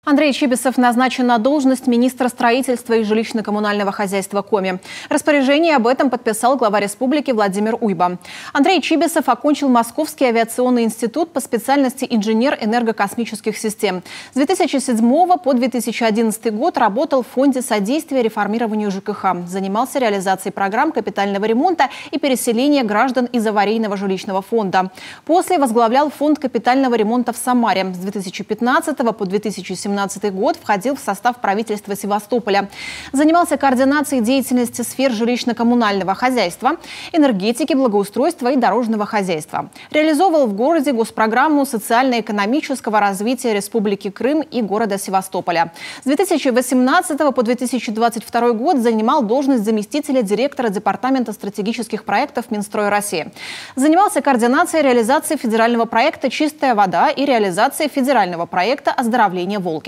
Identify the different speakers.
Speaker 1: Андрей Чибисов назначен на должность министра строительства и жилищно-коммунального хозяйства Коми. Распоряжение об этом подписал глава республики Владимир Уйба. Андрей Чибисов окончил Московский авиационный институт по специальности инженер энергокосмических систем. С 2007 по 2011 год работал в Фонде содействия реформированию ЖКХ. Занимался реализацией программ капитального ремонта и переселения граждан из аварийного жилищного фонда. После возглавлял Фонд капитального ремонта в Самаре. С 2015 по 2017 год входил в состав правительства Севастополя. Занимался координацией деятельности сфер жилищно-коммунального хозяйства, энергетики, благоустройства и дорожного хозяйства. Реализовывал в городе госпрограмму социально-экономического развития Республики Крым и города Севастополя. С 2018 по 2022 год занимал должность заместителя директора Департамента стратегических проектов Минстроя России. Занимался координацией реализации федерального проекта «Чистая вода» и реализацией федерального проекта оздоровления Волги.